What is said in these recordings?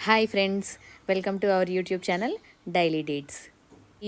Hi friends, welcome to our YouTube channel daily dates.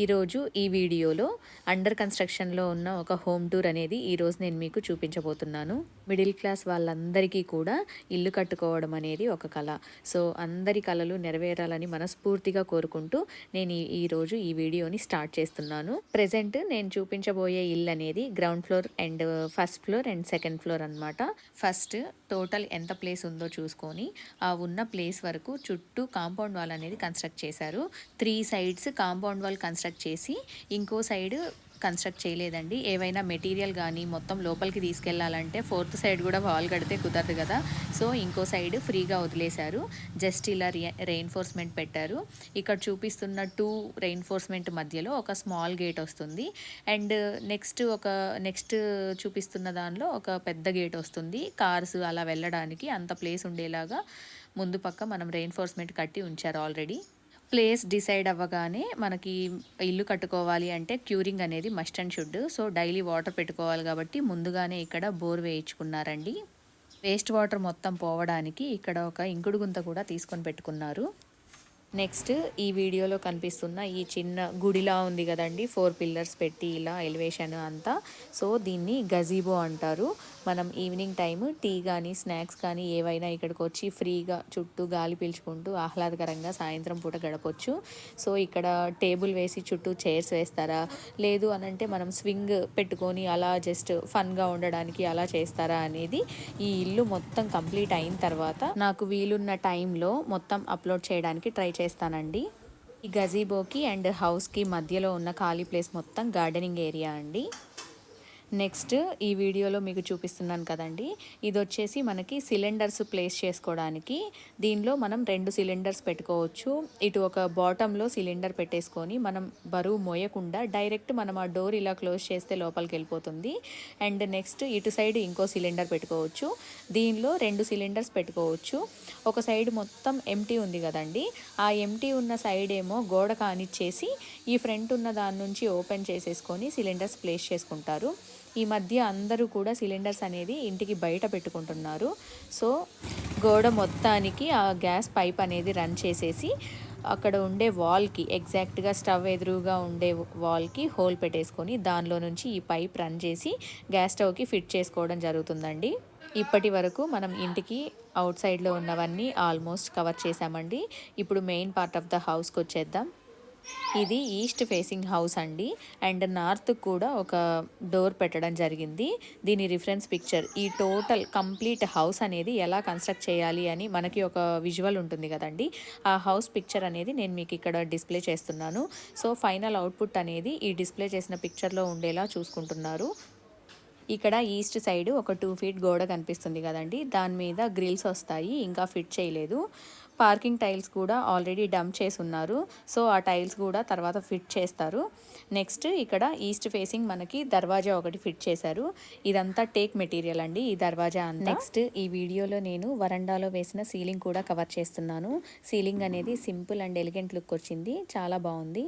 ఈరోజు ఈ వీడియోలో అండర్ కన్స్ట్రక్షన్లో ఉన్న ఒక హోమ్ టూర్ అనేది ఈరోజు నేను మీకు చూపించబోతున్నాను. మిడిల్ క్లాస్ వాళ్ళందరికీ కూడా ఇల్లు కట్టుకోవడం అనేది ఒక కళ. సో అందరి కళలు నెరవేరాలని మనస్ఫూర్తిగా కోరుకుంటూ నేను ఈరోజు ఈ వీడియోని స్టార్ట్ చేస్తున్నాను. ప్రెజెంట్ నేను చూపించబోయే ఇల్లు అనేది ground floor and first floor and second floor అనమాట. ఫస్ట్ టోటల్ ఎంత ప్లేస్ ఉందో చూసుకొని ఆ ఉన్న ప్లేస్ వరకు చుట్టూ కాంపౌండ్ వాల్ అనేది కన్స్ట్రక్ట్ చేశారు. 3 సైడ్స్ కాంపౌండ్ వాల్ కన్స్ట్రక్ట్ చేసి ఇంకో సైడ్ కన్స్ట్రక్ట్ చేయలేదండి. ఏవైనా మెటీరియల్ కానీ మొత్తం లోపలికి తీసుకెళ్లాలంటే 4th సైడ్ కూడా వాల్ కడితే కుదరదు కదా. సో ఇంకో సైడ్ ఫ్రీగా వదిలేశారు. జస్ట్ ఇలా రెయిన్ఫోర్స్మెంట్ పెట్టారు. ఇక్కడ చూపిస్తున్న 2 రెయిన్ఫోర్స్మెంట్ మధ్యలో ఒక స్మాల్ గేట్ వస్తుంది. అండ్ నెక్స్ట్ చూపిస్తున్న దానిలో ఒక పెద్ద గేట్ వస్తుంది. కార్స్ అలా వెళ్ళడానికి అంత ప్లేస్ ఉండేలాగా ముందు పక్క మనం రెయిన్ఫోర్స్మెంట్ కట్టి ఉంచారు ఆల్రెడీ. ప్లేస్ డిసైడ్ అవ్వగానే మనకి ఇల్లు కట్టుకోవాలి అంటే క్యూరింగ్ అనేది must and should. So daily water పెట్టుకోవాలి కాబట్టి ముందుగానే ఇక్కడ బోర్ వేయించుకున్నారండి. వేస్ట్ వాటర్ మొత్తం పోవడానికి ఇక్కడ ఒక ఇంకుడు గుంత కూడా తీసుకొని పెట్టుకున్నారు. నెక్స్ట్ ఈ వీడియోలో కనిపిస్తున్న ఈ చిన్న గుడిలా ఉంది కదండి, 4 పిల్లర్స్ పెట్టి ఇలా ఎలివేషన్ అంతా. సో దీన్ని గజీబో అంటారు. మనం ఈవినింగ్ టైం టీ కానీ స్నాక్స్ కానీ ఏవైనా ఇక్కడికి వచ్చి ఫ్రీగా చుట్టూ గాలి పీల్చుకుంటూ ఆహ్లాదకరంగా సాయంత్రం పూట గడపొచ్చు. సో ఇక్కడ టేబుల్ వేసి చుట్టూ చైర్స్ వేస్తారా, లేదు అనంటే మనం స్వింగ్ పెట్టుకొని అలా జస్ట్ ఫన్గా ఉండడానికి అలా చేస్తారా అనేది ఈ ఇల్లు మొత్తం కంప్లీట్ అయిన తర్వాత నాకు వీలున్న టైంలో మొత్తం అప్లోడ్ చేయడానికి ట్రై చేస్తానండి. ఈ గజీబోకి అండ్ హౌస్కి మధ్యలో ఉన్న ఖాళీ ప్లేస్ మొత్తం గార్డెనింగ్ ఏరియా అండి. నెక్స్ట్ ఈ వీడియోలో మీకు చూపిస్తున్నాను కదండి, ఇది వచ్చేసి మనకి సిలిండర్స్ ప్లేస్ చేసుకోవడానికి. దీనిలో మనం 2 సిలిండర్స్ పెట్టుకోవచ్చు. ఇటు ఒక బాటంలో సిలిండర్ పెట్టేసుకొని మనం బరువు మోయకుండా డైరెక్ట్ మనం ఆ డోర్ ఇలా క్లోజ్ చేస్తే లోపలికి వెళ్ళిపోతుంది. అండ్ నెక్స్ట్ ఇటు సైడ్ ఇంకో సిలిండర్ పెట్టుకోవచ్చు. దీనిలో 2 సిలిండర్స్ పెట్టుకోవచ్చు. ఒక సైడ్ మొత్తం ఎంటీ ఉంది కదండి, ఆ ఎంటీ ఉన్న సైడ్ ఏమో గోడ కానిచ్చేసి ఈ ఫ్రంట్ ఉన్న దాని నుంచి ఓపెన్ చేసేసుకొని సిలిండర్స్ ప్లేస్ చేసుకుంటారు. ఈ మధ్య అందరూ కూడా సిలిండర్స్ అనేది ఇంటికి బయట పెట్టుకుంటున్నారు. సో గోడ మొత్తానికి ఆ గ్యాస్ పైప్ అనేది రన్ చేసేసి అక్కడ ఉండే వాల్కి ఎగ్జాక్ట్గా స్టవ్ ఎదురుగా ఉండే వాల్కి హోల్ పెట్టేసుకొని దానిలో నుంచి ఈ పైప్ రన్ చేసి గ్యాస్ స్టవ్కి ఫిట్ చేసుకోవడం జరుగుతుందండి. ఇప్పటి వరకు మనం ఇంటికి అవుట్ సైడ్లో ఉన్నవన్నీ ఆల్మోస్ట్ కవర్ చేసామండి. ఇప్పుడు మెయిన్ పార్ట్ ఆఫ్ ద హౌస్కి వచ్చేద్దాం. ఇది ఈస్ట్ ఫేసింగ్ హౌస్ అండి. అండ్ నార్త్ కూడా ఒక డోర్ పెట్టడం జరిగింది. దీని రిఫరెన్స్ పిక్చర్ ఈ టోటల్ కంప్లీట్ హౌస్ అనేది ఎలా కన్స్ట్రక్ట్ చేయాలి అని మనకి ఒక విజువల్ ఉంటుంది కదండి, ఆ హౌస్ పిక్చర్ అనేది నేను మీకు ఇక్కడ డిస్ప్లే చేస్తున్నాను. సో ఫైనల్ అవుట్పుట్ అనేది ఈ డిస్ప్లే చేసిన పిక్చర్లో ఉండేలా చూసుకుంటున్నారు. ఇక్కడ ఈస్ట్ సైడ్ ఒక 2 ఫీట్ గోడ కనిపిస్తుంది కదండి, దాని మీద గ్రిల్స్ వస్తాయి, ఇంకా ఫిట్ చేయలేదు. పార్కింగ్ టైల్స్ కూడా ఆల్రెడీ డంప్ చేసి ఉన్నారు. సో ఆ టైల్స్ కూడా తర్వాత ఫిట్ చేస్తారు. నెక్స్ట్ ఇక్కడ ఈస్ట్ ఫేసింగ్ మనకి దర్వాజా ఒకటి ఫిట్ చేశారు. ఇదంతా టేక్ మెటీరియల్ అండి ఈ దర్వాజా అంతా. నెక్స్ట్ ఈ వీడియోలో నేను వరండాలో వేసిన సీలింగ్ కూడా కవర్ చేస్తున్నాను. సీలింగ్ అనేది సింపుల్ అండ్ ఎలిగెంట్ లుక్ వచ్చింది, చాలా బాగుంది.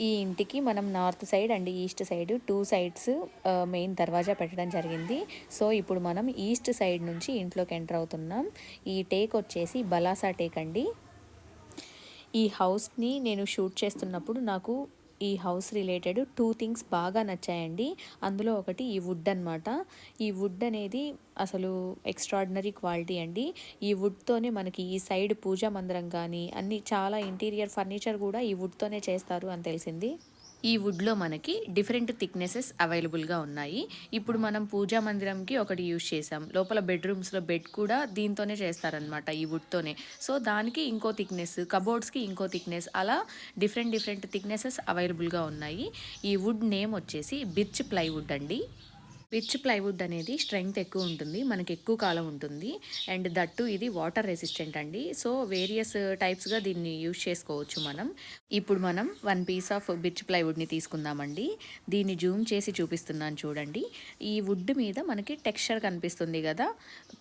ఈ ఇంటికి మనం north side and east side 2 sides main దర్వాజా పెట్టడం జరిగింది. సో ఇప్పుడు మనం ఈస్ట్ సైడ్ నుంచి ఇంట్లోకి ఎంటర్ అవుతున్నాం. ఈ టేక్ వచ్చేసి బలాసా టేక్ అండి. ఈ హౌస్ని నేను షూట్ చేస్తున్నప్పుడు నాకు ఈ హౌస్ రిలేటెడ్ 2 థింగ్స్ బాగా నచ్చాయండి. అందులో ఒకటి ఈ వుడ్ అనమాట. ఈ వుడ్ అనేది అసలు ఎక్స్ట్రాడినరీ క్వాలిటీ అండి. ఈ వుడ్తోనే మనకి ఈ సైడ్ పూజా మందిరం కానీ అన్ని చాలా ఇంటీరియర్ ఫర్నిచర్ కూడా ఈ వుడ్తోనే చేస్తారు అని తెలిసింది. ఈ వుడ్లో మనకి డిఫరెంట్ థిక్నెసెస్ అవైలబుల్గా ఉన్నాయి. ఇప్పుడు మనం పూజా మందిరంకి ఒకటి యూజ్ చేసాం, లోపల బెడ్రూమ్స్లో బెడ్ కూడా దీంతోనే చేస్తారనమాట, ఈ వుడ్తోనే. సో దానికి ఇంకో థిక్నెస్, కబోర్డ్స్కి ఇంకో థిక్నెస్, అలా డిఫరెంట్ థిక్నెసెస్ అవైలబుల్గా ఉన్నాయి. ఈ వుడ్ నేమ్ వచ్చేసి బిర్చ్ ప్లైవుడ్ అండి. బిర్చ్ ప్లైవుడ్ అనేది స్ట్రెంగ్త్ ఎక్కువ ఉంటుంది, మనకి ఎక్కువ కాలం ఉంటుంది. అండ్ దట్టు ఇది వాటర్ రెసిస్టెంట్ అండి. సో వేరియస్ టైప్స్గా దీన్ని యూజ్ చేసుకోవచ్చు మనం. ఇప్పుడు మనం 1 పీస్ ఆఫ్ బిర్చ్ ప్లైవుడ్ని తీసుకుందామండి. దీన్ని జూమ్ చేసి చూపిస్తున్నాను చూడండి. ఈ వుడ్ మీద మనకి టెక్స్చర్ కనిపిస్తుంది కదా,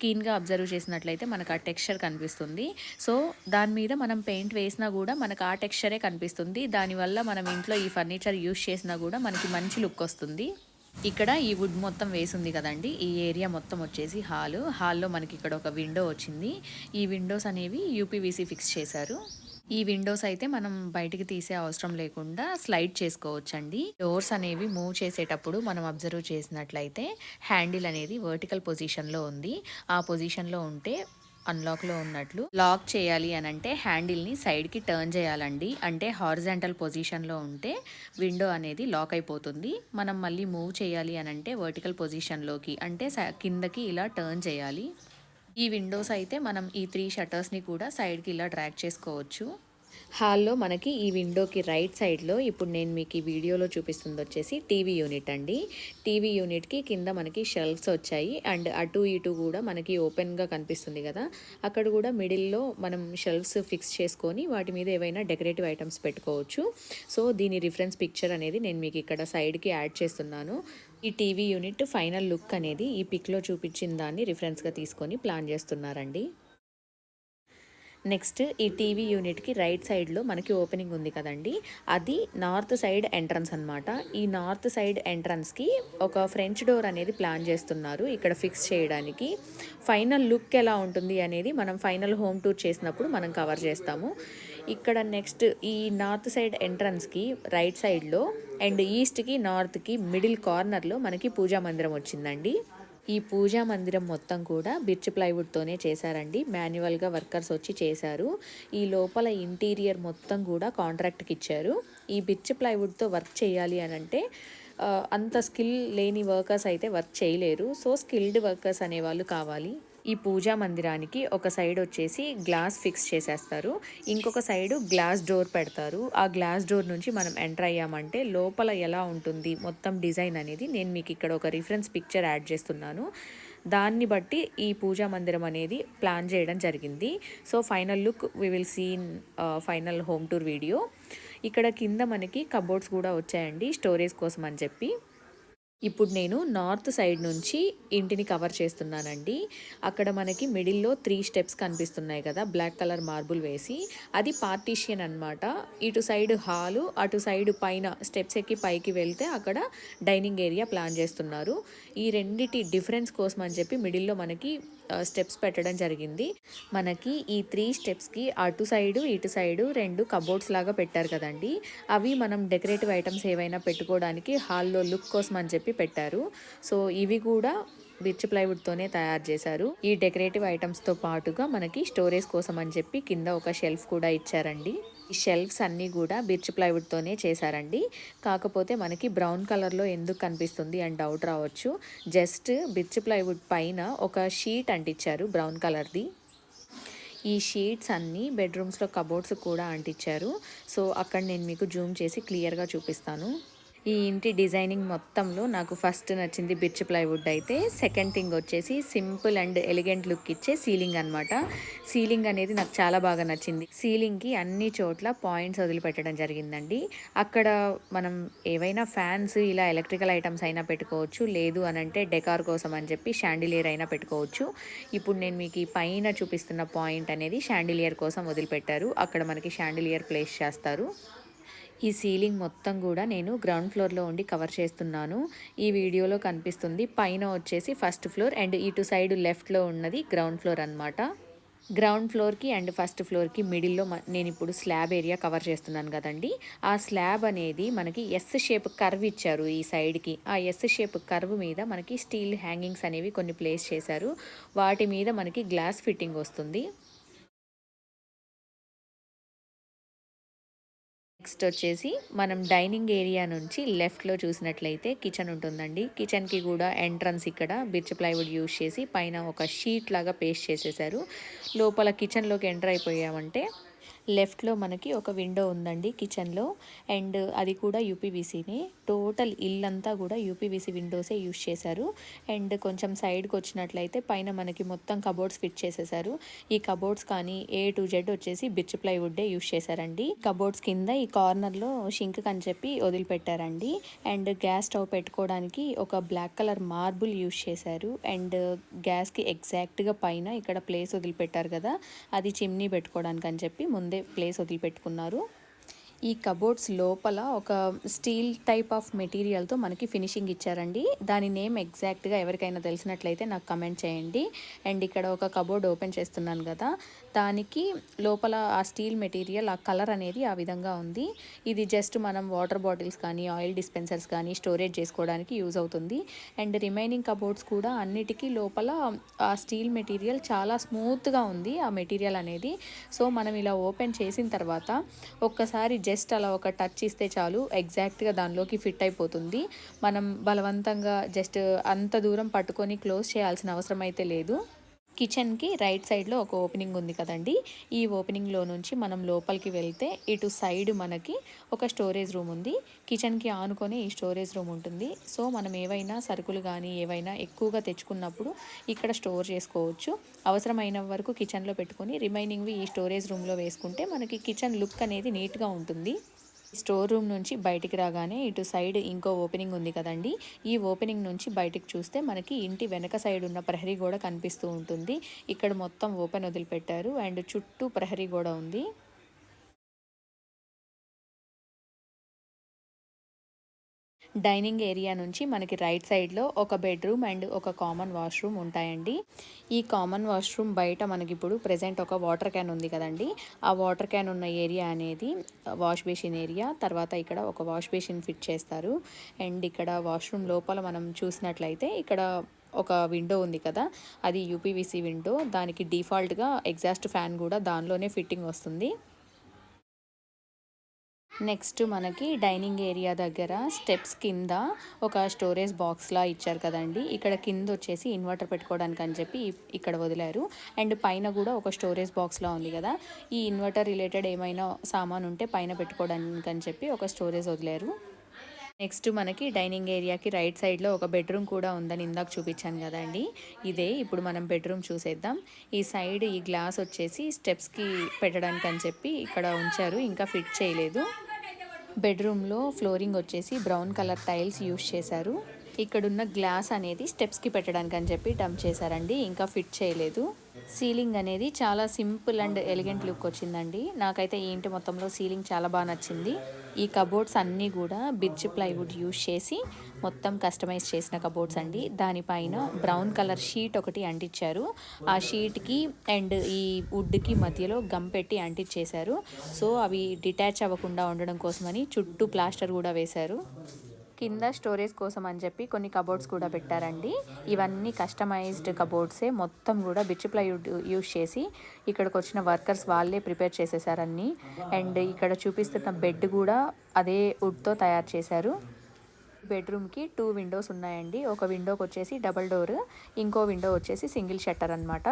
కీన్గా అబ్జర్వ్ చేసినట్లయితే మనకు ఆ టెక్స్చర్ కనిపిస్తుంది. సో దాని మీద మనం పెయింట్ వేసినా కూడా మనకు ఆ టెక్స్చరే కనిపిస్తుంది. దానివల్ల మనం ఇంట్లో ఈ ఫర్నిచర్ యూజ్ చేసినా కూడా మనకి మంచి లుక్ వస్తుంది. ఇక్కడ ఈ వుడ్ మొత్తం వేసింది కదండి, ఈ ఏరియా మొత్తం వచ్చేసి హాల్లో మనకి ఇక్కడ ఒక విండో వచ్చింది. ఈ విండోస్ అనేవి యూపీవీసీ ఫిక్స్ చేశారు. ఈ విండోస్ అయితే మనం బయటికి తీసే అవసరం లేకుండా స్లైడ్ చేసుకోవచ్చండి. డోర్స్ అనేవి మూవ్ చేసేటప్పుడు మనం అబ్జర్వ్ చేసినట్లయితే హ్యాండిల్ అనేది వర్టికల్ పొజిషన్లో ఉంది. ఆ పొజిషన్లో ఉంటే అన్లాక్లో ఉన్నట్లు. లాక్ చేయాలి అని అంటే హ్యాండిల్ని సైడ్కి టర్న్ చేయాలండి. అంటే హారిజాంటల్ పొజిషన్లో ఉంటే విండో అనేది లాక్ అయిపోతుంది. మనం మళ్ళీ మూవ్ చేయాలి అని అంటే వర్టికల్ పొజిషన్లోకి అంటే కిందకి ఇలా టర్న్ చేయాలి. ఈ విండోస్ అయితే మనం ఈ 3 షట్టర్స్ని కూడా సైడ్కి ఇలా డ్రాగ్ చేసుకోవచ్చు. హాల్లో మనకి ఈ విండోకి రైట్ సైడ్లో ఇప్పుడు నేను మీకు ఈ వీడియోలో చూపిస్తుంది వచ్చేసి టీవీ యూనిట్ అండి. టీవీ యూనిట్కి కింద మనకి షెల్ఫ్స్ వచ్చాయి అండ్ అటు ఇటు కూడా మనకి ఓపెన్గా కనిపిస్తుంది కదా, అక్కడ కూడా మిడిల్లో మనం షెల్ఫ్స్ ఫిక్స్ చేసుకొని వాటి మీద ఏవైనా డెకరేటివ్ ఐటమ్స్ పెట్టుకోవచ్చు. సో దీని రిఫరెన్స్ పిక్చర్ అనేది నేను మీకు ఇక్కడ సైడ్కి యాడ్ చేస్తున్నాను. ఈ టీవీ యూనిట్ ఫైనల్ లుక్ అనేది ఈ పిక్లో చూపించిన దాన్ని రిఫరెన్స్గా తీసుకొని ప్లాన్ చేస్తున్నారండి. నెక్స్ట్ ఈ టీవీ యూనిట్కి రైట్ సైడ్లో మనకి ఓపెనింగ్ ఉంది కదండి, అది నార్త్ సైడ్ ఎంట్రన్స్ అనమాట. ఈ నార్త్ సైడ్ ఎంట్రన్స్కి ఒక ఫ్రెంచ్ డోర్ అనేది ప్లాన్ చేస్తున్నారు ఇక్కడ ఫిక్స్ చేయడానికి. ఫైనల్ లుక్ ఎలా ఉంటుంది అనేది మనం ఫైనల్ హోమ్ టూర్ చేసినప్పుడు మనం కవర్ చేస్తాము. ఇక్కడ నెక్స్ట్ ఈ నార్త్ సైడ్ ఎంట్రన్స్కి రైట్ సైడ్లో అండ్ ఈస్ట్కి నార్త్కి మిడిల్ కార్నర్లో మనకి పూజా మందిరం వచ్చిందండి. ఈ పూజా మందిరం మొత్తం కూడా బిర్చ్ ప్లైవుడ్తోనే చేశారండి. మాన్యువల్గా వర్కర్స్ వచ్చి చేశారు. ఈ లోపల ఇంటీరియర్ మొత్తం కూడా కాంట్రాక్ట్కి ఇచ్చారు. ఈ బిర్చ్ ప్లైవుడ్తో వర్క్ చేయాలి అని అంటే అంత స్కిల్ లేని వర్కర్స్ అయితే వర్క్ చేయలేరు. సో స్కిల్డ్ వర్కర్స్ అనేవాళ్ళు కావాలి. ఈ పూజా మందిరానికి ఒక సైడ్ వచ్చేసి గ్లాస్ ఫిక్స్ చేసేస్తారు, ఇంకొక సైడు గ్లాస్ డోర్ పెడతారు. ఆ గ్లాస్ డోర్ నుంచి మనం ఎంటర్ అయ్యామంటే లోపల ఎలా ఉంటుంది మొత్తం డిజైన్ అనేది నేను మీకు ఇక్కడ ఒక రిఫరెన్స్ పిక్చర్ యాడ్ చేస్తున్నాను. దాన్ని బట్టి ఈ పూజా మందిరం అనేది ప్లాన్ చేయడం జరిగింది. So final look we will see in final home tour video. ఇక్కడ కింద మనకి కబోర్డ్స్ కూడా వచ్చాయండి స్టోరేజ్ కోసం అని చెప్పి. ఇప్పుడు నేను నార్త్ సైడ్ నుంచి ఇంటిని కవర్ చేస్తున్నానండి. అక్కడ మనకి మిడిల్లో 3 స్టెప్స్ కనిపిస్తున్నాయి కదా, బ్లాక్ కలర్ మార్బుల్ వేసి, అది పార్టీషియన్ అనమాట. ఇటు సైడ్ హాలు, అటు సైడ్ పైన స్టెప్స్ ఎక్కి పైకి వెళ్తే అక్కడ డైనింగ్ ఏరియా ప్లాన్ చేస్తున్నారు. ఈ రెండిటి డిఫరెన్స్ కోసం అని చెప్పి మిడిల్లో మనకి స్టెప్స్ పెట్టడం జరిగింది. మనకి ఈ 3 స్టెప్స్కి అటు సైడు ఇటు సైడు 2 కబోర్డ్స్ లాగా పెట్టారు కదండి, అవి మనం డెకరేటివ్ ఐటమ్స్ ఏవైనా పెట్టుకోవడానికి హాల్లో లుక్ కోసం అని చెప్పి పెట్టారు. సో ఇవి కూడా బిర్చ్ ప్లైవుడ్తోనే తయారు చేశారు. ఈ డెకరేటివ్ ఐటమ్స్తో పాటుగా మనకి స్టోరేజ్ కోసం అని చెప్పి కింద ఒక షెల్ఫ్ కూడా ఇచ్చారండి. ఈ షెల్ఫ్స్ అన్నీ కూడా బిర్చ్ ప్లైవుడ్తోనే చేశారండి. కాకపోతే మనకి బ్రౌన్ కలర్లో ఎందుకు కనిపిస్తుంది అని డౌట్ రావచ్చు. జస్ట్ బిర్చ్ ప్లైవుడ్ పైన ఒక షీట్ అంటించారు బ్రౌన్ కలర్ది. ఈ షీట్స్ అన్నీ బెడ్రూమ్స్లో కబోర్డ్స్ కూడా అంటించారు. సో అక్కడ నేను మీకు జూమ్ చేసి క్లియర్గా చూపిస్తాను. ఈ ఇంటి డిజైనింగ్ మొత్తంలో నాకు ఫస్ట్ నచ్చింది బిర్చ్ ప్లైవుడ్ అయితే, సెకండ్ థింగ్ వచ్చేసి సింపుల్ అండ్ ఎలిగెంట్ లుక్ ఇచ్చే సీలింగ్ అనమాట. సీలింగ్ అనేది నాకు చాలా బాగా నచ్చింది. సీలింగ్కి అన్ని చోట్ల పాయింట్స్ వదిలిపెట్టడం జరిగిందండి. అక్కడ మనం ఏవైనా ఫ్యాన్స్ ఇలా ఎలక్ట్రికల్ ఐటమ్స్ అయినా పెట్టుకోవచ్చు, లేదు అని అంటే డెకార్ కోసం అని చెప్పి షాండిలియర్ అయినా పెట్టుకోవచ్చు. ఇప్పుడు నేను మీకు ఈ పైన చూపిస్తున్న పాయింట్ అనేది షాండిలియర్ కోసం వదిలిపెట్టారు. అక్కడ మనకి షాండిలియర్ ప్లేస్ చేస్తారు. ఈ సీలింగ్ మొత్తం కూడా నేను గ్రౌండ్ ఫ్లోర్లో ఉండి కవర్ చేస్తున్నాను. ఈ వీడియోలో కనిపిస్తుంది పైన వచ్చేసి ఫస్ట్ ఫ్లోర్ అండ్ ఇటు సైడ్ లెఫ్ట్లో ఉన్నది గ్రౌండ్ ఫ్లోర్ అనమాట. గ్రౌండ్ ఫ్లోర్కి అండ్ ఫస్ట్ ఫ్లోర్కి మిడిల్లో నేను ఇప్పుడు స్లాబ్ ఏరియా కవర్ చేస్తున్నాను కదండి. ఆ స్లాబ్ అనేది మనకి ఎస్ షేప్ కర్వ్ ఇచ్చారు ఈ సైడ్కి. ఆ ఎస్ షేప్ కర్వ్ మీద మనకి స్టీల్ హ్యాంగింగ్స్ అనేవి కొన్ని ప్లేస్ చేశారు. వాటి మీద మనకి గ్లాస్ ఫిట్టింగ్ వస్తుంది. నెక్స్ట్ వచ్చేసి మనం డైనింగ్ ఏరియా నుంచి లెఫ్ట్లో చూసినట్లయితే కిచెన్ ఉంటుందండి. కిచెన్కి కూడా ఎంట్రన్స్ ఇక్కడ బిర్చ్ ప్లైవుడ్ యూజ్ చేసి పైన ఒక షీట్ లాగా పేస్ట్ చేసేసారు. లోపల కిచెన్లోకి ఎంటర్ అయిపోయామంటే లెఫ్ట్లో మనకి ఒక విండో ఉందండి కిచెన్లో, అండ్ అది కూడా యూపీవీసీనే. టోటల్ ఇల్లంతా కూడా యూపీవీసీ విండోసే యూజ్ చేశారు. అండ్ కొంచెం సైడ్కి వచ్చినట్లయితే పైన మనకి మొత్తం కబోర్డ్స్ ఫిట్ చేసేసారు. ఈ కబోర్డ్స్ కానీ A to Z వచ్చేసి బిర్చ్ ప్లైవుడ్డే యూజ్ చేశారండి. కబోర్డ్స్ కింద ఈ కార్నర్లో షింక్ అని చెప్పి వదిలిపెట్టారండి. అండ్ గ్యాస్ స్టవ్ పెట్టుకోవడానికి ఒక బ్లాక్ కలర్ మార్బుల్ యూజ్ చేశారు. అండ్ గ్యాస్కి ఎగ్జాక్ట్గా పైన ఇక్కడ ప్లేస్ వదిలిపెట్టారు కదా, అది చిమ్నీ పెట్టుకోవడానికి అని చెప్పి ముందే ప్లేస్ వదిలిపెట్టుకున్నారు. ఈ కబోర్డ్స్ లోపల ఒక స్టీల్ టైప్ ఆఫ్ మెటీరియల్తో మనకి ఫినిషింగ్ ఇచ్చారండి. దాని నేమ్ ఎగ్జాక్ట్గా ఎవరికైనా తెలిసినట్లయితే నాకు కమెంట్ చేయండి. అండ్ ఇక్కడ ఒక కబోర్డ్ ఓపెన్ చేస్తున్నాను కదా, దానికి లోపల ఆ స్టీల్ మెటీరియల్ ఆ కలర్ అనేది ఆ విధంగా ఉంది. ఇది జస్ట్ మనం వాటర్ బాటిల్స్ కానీ ఆయిల్ డిస్పెన్సర్స్ కానీ స్టోరేజ్ చేసుకోవడానికి యూజ్ అవుతుంది. అండ్ రిమైనింగ్ కబోర్డ్స్ కూడా అన్నిటికీ లోపల ఆ స్టీల్ మెటీరియల్ చాలా స్మూత్గా ఉంది ఆ మెటీరియల్ అనేది. సో మనం ఇలా ఓపెన్ చేసిన తర్వాత ఒక్కసారి జస్ట్ అలా ఒక టచ్ ఇస్తే చాలు, ఎగ్జాక్ట్గా దానిలోకి ఫిట్ అయిపోతుంది. మనం బలవంతంగా జస్ట్ అంత దూరం పట్టుకొని క్లోజ్ చేయాల్సిన అవసరం అయితే లేదు. కిచెన్కి రైట్ సైడ్లో ఒక ఓపెనింగ్ ఉంది కదండి, ఈ ఓపెనింగ్లో నుంచి మనం లోపలికి వెళ్తే ఇటు సైడ్ మనకి ఒక స్టోరేజ్ రూమ్ ఉంది. కిచెన్కి ఆనుకొని ఈ స్టోరేజ్ రూమ్ ఉంటుంది. సో మనం ఏవైనా సరుకులు కానీ ఏవైనా ఎక్కువగా తెచ్చుకున్నప్పుడు ఇక్కడ స్టోర్ చేసుకోవచ్చు. అవసరమైన వరకు కిచెన్లో పెట్టుకొని రిమైనింగ్వి ఈ స్టోరేజ్ రూమ్లో వేసుకుంటే మనకి కిచెన్ లుక్ అనేది నీట్గా ఉంటుంది. స్టోర్ రూమ్ నుంచి బయటికి రాగానే ఇటు సైడ్ ఇంకో ఓపెనింగ్ ఉంది కదండి, ఈ ఓపెనింగ్ నుంచి బయటికి చూస్తే మనకి ఇంటి వెనక సైడ్ ఉన్న ప్రహరీ గోడ కనిపిస్తూ ఉంటుంది. ఇక్కడ మొత్తం ఓపెన్ వదిలిపెట్టారు అండ్ చుట్టూ ప్రహరీ గోడ ఉంది. డైనింగ్ ఏరియా నుంచి మనకి రైట్ సైడ్లో ఒక బెడ్రూమ్ అండ్ ఒక కామన్ వాష్రూమ్ ఉంటాయండి. ఈ కామన్ వాష్రూమ్ బయట మనకి ఇప్పుడు ప్రెజెంట్ ఒక వాటర్ క్యాన్ ఉంది కదండి, ఆ వాటర్ క్యాన్ ఉన్న ఏరియా అనేది వాష్ బేసిన్ ఏరియా. తర్వాత ఇక్కడ ఒక వాష్ బేసిన్ ఫిట్ చేస్తారు. అండ్ ఇక్కడ వాష్రూమ్ లోపల మనం చూసినట్లయితే ఇక్కడ ఒక విండో ఉంది కదా, అది యూపీవీసీ విండో. దానికి డిఫాల్ట్గా ఎగ్జాస్ట్ ఫ్యాన్ కూడా దానిలోనే ఫిట్టింగ్ వస్తుంది. నెక్స్ట్ మనకి డైనింగ్ ఏరియా దగ్గర స్టెప్స్ కింద ఒక స్టోరేజ్ బాక్స్లా ఇచ్చారు కదండి, ఇక్కడ కింద వచ్చేసి ఇన్వర్టర్ పెట్టుకోవడానికి అని చెప్పి ఇక్కడ వదిలారు. అండ్ పైన కూడా ఒక స్టోరేజ్ బాక్స్లా ఉంది కదా, ఈ ఇన్వర్టర్ రిలేటెడ్ ఏమైనా సామాన్ ఉంటే పైన పెట్టుకోవడానికి అని చెప్పి ఒక స్టోరేజ్ వదిలారు. నెక్స్ట్ మనకి డైనింగ్ ఏరియాకి రైట్ సైడ్లో ఒక బెడ్రూమ్ కూడా ఉందని ఇందాక చూపించాను కదండి, ఇదే ఇప్పుడు మనం బెడ్రూమ్ చూసేద్దాం. ఈ సైడ్ ఈ గ్లాస్ వచ్చేసి స్టెప్స్కి పెట్టడానికి అని చెప్పి ఇక్కడ ఉంచారు, ఇంకా ఫిట్ చేయలేదు. బెడ్రూమ్లో ఫ్లోరింగ్ వచ్చేసి బ్రౌన్ కలర్ టైల్స్ యూస్ చేశారు. ఇక్కడున్న గ్లాస్ అనేది స్టెప్స్కి పెట్టడానికి అని చెప్పి డంప్ చేశారండి, ఇంకా ఫిట్ చేయలేదు. సీలింగ్ అనేది చాలా సింపుల్ అండ్ ఎలిగెంట్ లుక్ వచ్చిందండి. నాకైతే ఈ ఇంటి మొత్తంలో సీలింగ్ చాలా బాగా నచ్చింది. ఈ కబోర్డ్స్ అన్నీ కూడా బిర్చ్ ప్లైవుడ్ యూస్ చేసి మొత్తం కస్టమైజ్ చేసిన కబోర్డ్స్ అండి. దానిపైన బ్రౌన్ కలర్ షీట్ ఒకటి అంటించారు. ఆ షీట్కి అండ్ ఈ వుడ్కి మధ్యలో గమ్ పెట్టి అంటించేశారు. సో అవి డిటాచ్ అవ్వకుండా ఉండడం కోసమని చుట్టూ ప్లాస్టర్ కూడా వేశారు. కింద స్టోరేజ్ కోసం అని చెప్పి కొన్ని కబోర్డ్స్ కూడా పెట్టారండి. ఇవన్నీ కస్టమైజ్డ్ కబోర్డ్సే, మొత్తం కూడా బిర్చ్ ప్లైవుడ్ యూస్ చేసి ఇక్కడికి వచ్చిన వర్కర్స్ వాళ్ళే ప్రిపేర్ చేసేసారన్నీ. అండ్ ఇక్కడ చూపిస్తున్న బెడ్ కూడా అదే వుడ్తో తయారు చేశారు. బెడ్రూమ్కి 2 విండోస్ ఉన్నాయండి. ఒక విండోకి వచ్చేసి డబల్ డోర్, ఇంకో విండో వచ్చేసి సింగిల్ షట్టర్ అనమాట.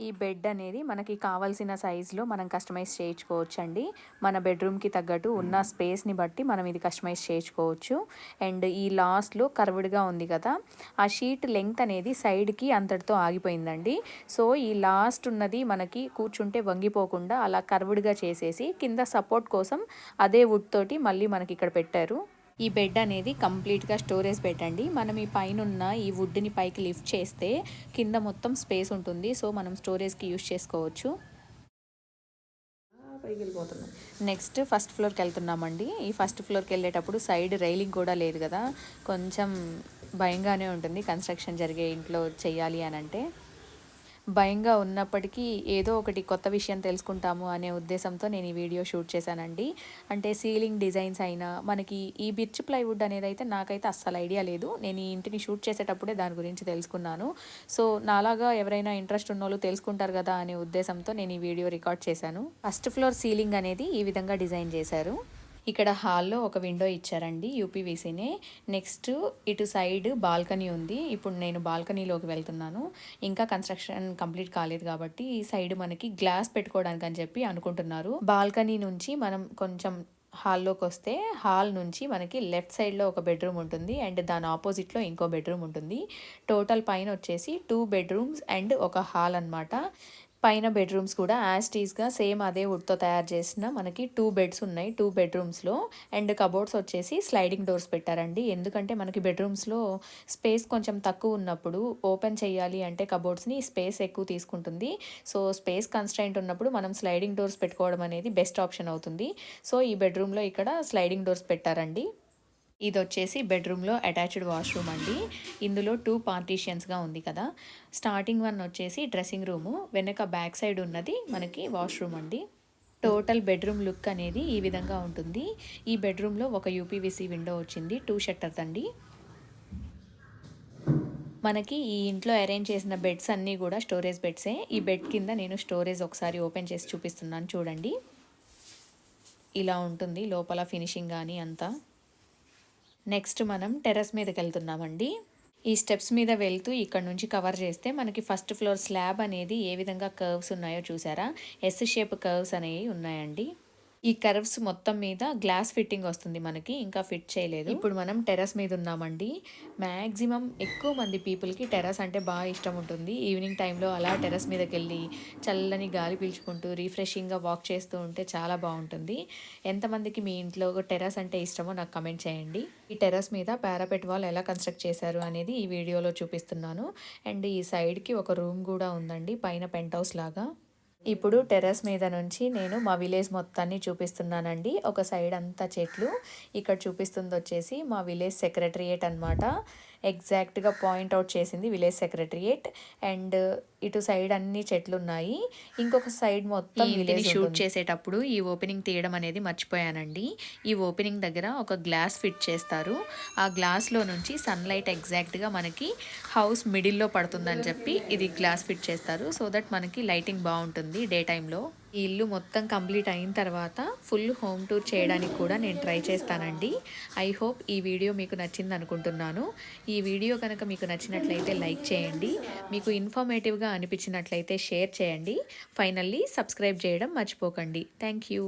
ఈ బెడ్ అనేది మనకి కావాల్సిన సైజులో మనం కస్టమైజ్ చేయించుకోవచ్చండి. మన బెడ్రూమ్కి తగ్గట్టు ఉన్న స్పేస్ని బట్టి మనం ఇది కస్టమైజ్ చేయించుకోవచ్చు. అండ్ ఈ లాస్ట్లో కర్వ్డ్గా ఉంది కదా, ఆ షీట్ లెంగ్త్ అనేది సైడ్కి అంతటితో ఆగిపోయిందండి. సో ఈ లాస్ట్ ఉన్నది మనకి కూర్చుంటే వంగిపోకుండా అలా కర్వ్డ్గా చేసేసి కింద సపోర్ట్ కోసం అదే వుడ్ తోటి మళ్ళీ మనకి ఇక్కడ పెట్టారు. ఈ బెడ్ అనేది కంప్లీట్గా స్టోరేజ్ బెడ్ అండి. మనం ఈ పైన ఉన్న ఈ వుడ్ని పైకి లిఫ్ట్ చేస్తే కింద మొత్తం స్పేస్ ఉంటుంది. సో మనం స్టోరేజ్కి యూస్ చేసుకోవచ్చు. పైకి వెళ్ళిపోతున్నాం. నెక్స్ట్ ఫస్ట్ ఫ్లోర్కి వెళ్తున్నామండి. ఈ ఫస్ట్ ఫ్లోర్కి వెళ్ళేటప్పుడు సైడ్ రైలింగ్ కూడా లేదు కదా, కొంచెం భయంగానే ఉంటుంది కన్స్ట్రక్షన్ జరిగే ఇంట్లో చెయ్యాలి అని అంటే. భయంగా ఉన్నప్పటికీ ఏదో ఒకటి కొత్త విషయం తెలుసుకుంటాము అనే ఉద్దేశంతో నేను ఈ వీడియో షూట్ చేశానండి. అంటే సీలింగ్ డిజైన్స్ అయినా మనకి ఈ బిర్చ్ ప్లైవుడ్ అనేది అయితే నాకైతే అస్సలు ఐడియా లేదు. నేను ఈ ఇంటిని షూట్ చేసేటప్పుడే దాని గురించి తెలుసుకున్నాను. సో నాలాగా ఎవరైనా ఇంట్రెస్ట్ ఉన్న వాళ్ళు తెలుసుకుంటారు కదా అనే ఉద్దేశంతో నేను ఈ వీడియో రికార్డ్ చేశాను. ఫస్ట్ ఫ్లోర్ సీలింగ్ అనేది ఈ విధంగా డిజైన్ చేశారు. ఇక్కడ హాల్లో ఒక విండో ఇచ్చారండి, యూపీవీసీనే. నెక్స్ట్ ఇటు సైడ్ బాల్కనీ ఉంది. ఇప్పుడు నేను బాల్కనీలోకి వెళ్తున్నాను. ఇంకా కన్స్ట్రక్షన్ కంప్లీట్ కాలేదు కాబట్టి ఈ సైడ్ మనకి గ్లాస్ పెట్టుకోవడానికి అని చెప్పి అనుకుంటున్నారు. బాల్కనీ నుంచి మనం కొంచెం హాల్లోకి వస్తే హాల్ నుంచి మనకి లెఫ్ట్ సైడ్లో ఒక బెడ్రూమ్ ఉంటుంది అండ్ దాని ఆపోజిట్లో ఇంకో బెడ్రూమ్ ఉంటుంది. టోటల్ పైన వచ్చేసి 2 బెడ్రూమ్స్ అండ్ ఒక హాల్ అనమాట. పైన బెడ్రూమ్స్ కూడా యాజ్ టీజ్గా సేమ్ అదే వుడ్తో తయారు చేసిన మనకి 2 బెడ్స్ ఉన్నాయి 2 బెడ్రూమ్స్లో. అండ్ కబోర్డ్స్ వచ్చేసి స్లైడింగ్ డోర్స్ పెట్టారండి. ఎందుకంటే మనకి బెడ్రూమ్స్లో స్పేస్ కొంచెం తక్కువ ఉన్నప్పుడు ఓపెన్ చేయాలి అంటే కబోర్డ్స్ని స్పేస్ ఎక్కువ తీసుకుంటుంది. సో స్పేస్ కన్స్ట్రైంట్ ఉన్నప్పుడు మనం స్లైడింగ్ డోర్స్ పెట్టుకోవడం అనేది బెస్ట్ ఆప్షన్ అవుతుంది. సో ఈ బెడ్రూమ్లో ఇక్కడ స్లైడింగ్ డోర్స్ పెట్టారండి. ఇది వచ్చేసి బెడ్రూమ్లో అటాచ్డ్ వాష్రూమ్ అండి. ఇందులో 2 పార్టీషియన్స్గా ఉంది కదా. స్టార్టింగ్ వన్ వచ్చేసి డ్రెస్సింగ్ రూము, వెనక బ్యాక్ సైడ్ ఉన్నది మనకి వాష్రూమ్ అండి. టోటల్ బెడ్రూమ్ లుక్ అనేది ఈ విధంగా ఉంటుంది. ఈ బెడ్రూమ్లో ఒక యూపీవీసీ విండో వచ్చింది, 2 షట్టర్స్ అండి. మనకి ఈ ఇంట్లో అరేంజ్ చేసిన బెడ్స్ అన్నీ కూడా స్టోరేజ్ బెడ్సే. ఈ బెడ్ కింద నేను స్టోరేజ్ ఒకసారి ఓపెన్ చేసి చూపిస్తున్నాను చూడండి. ఇలా ఉంటుంది లోపల ఫినిషింగ్ కానీ అంతా. నెక్స్ట్ మనం టెర్రస్ మీదకి వెళ్తున్నామండి. ఈ స్టెప్స్ మీద వెళ్తూ ఇక్కడ నుంచి కవర్ చేస్తే మనకి ఫస్ట్ ఫ్లోర్ స్లాబ్ అనేది ఏ విధంగా కర్వ్స్ ఉన్నాయో చూసారా. ఎస్ షేప్ కర్వ్స్ అనేవి ఉన్నాయండి. ఈ కర్వ్స్ మొత్తం మీద గ్లాస్ ఫిట్టింగ్ వస్తుంది మనకి, ఇంకా ఫిట్ చేయలేదు. ఇప్పుడు మనం టెర్రస్ మీద ఉన్నామండి. మ్యాక్సిమం ఎక్కువ మంది పీపుల్కి టెర్రస్ అంటే బాగా ఇష్టం ఉంటుంది. ఈవినింగ్ టైంలో అలా టెర్రస్ మీదకి వెళ్ళి చల్లని గాలి పీల్చుకుంటూ రిఫ్రెషింగ్గా వాక్ చేస్తూ ఉంటే చాలా బాగుంటుంది. ఎంతమందికి మీ ఇంట్లో టెర్రస్ అంటే ఇష్టమో నాకు కమెంట్ చేయండి. ఈ టెర్రస్ మీద పారాపెట్ వాల్ ఎలా కన్స్ట్రక్ట్ చేశారు అనేది ఈ వీడియోలో చూపిస్తున్నాను. అండ్ ఈ సైడ్కి ఒక రూమ్ కూడా ఉందండి, పైన పెంట్ హౌస్ లాగా. ఇప్పుడు టెర్రస్ మీద నుంచి నేను మా విలేజ్ మొత్తాన్ని చూపిస్తున్నానండి. ఒక సైడ్ అంతా చెట్లు, ఇక్కడ చూపిస్తుంది వచ్చేసి మా విలేజ్ సెక్రటరియేట్ అనమాట. ఎగ్జాక్ట్గా పాయింట్అవుట్ చేసింది విలేజ్ సెక్రటరియేట్. అండ్ ఇటు సైడ్ అన్ని చెట్లు ఉన్నాయి, ఇంకొక సైడ్ మొత్తం విలేజ్. షూట్ చేసేటప్పుడు ఈ ఓపెనింగ్ తీయడం అనేది మర్చిపోయానండి. ఈ ఓపెనింగ్ దగ్గర ఒక గ్లాస్ ఫిట్ చేస్తారు. ఆ గ్లాస్లో నుంచి సన్లైట్ ఎగ్జాక్ట్గా మనకి హౌస్ మిడిల్లో పడుతుందని చెప్పి ఇది గ్లాస్ ఫిట్ చేస్తారు. సో దట్ మనకి లైటింగ్ బాగుంటుంది డే టైంలో. ఈ ఇల్లు మొత్తం కంప్లీట్ అయిన తర్వాత ఫుల్ హోమ్ టూర్ చేయడానికి కూడా నేను ట్రై చేస్తానండి. ఐ హోప్ ఈ వీడియో మీకు నచ్చింది అనుకుంటున్నాను. ఈ వీడియో కనుక మీకు నచ్చినట్లయితే లైక్ చేయండి, మీకు ఇన్ఫర్మేటివ్గా అనిపించినట్లయితే షేర్ చేయండి. ఫైనల్లీ సబ్స్క్రైబ్ చేయడం మర్చిపోకండి. Thank you.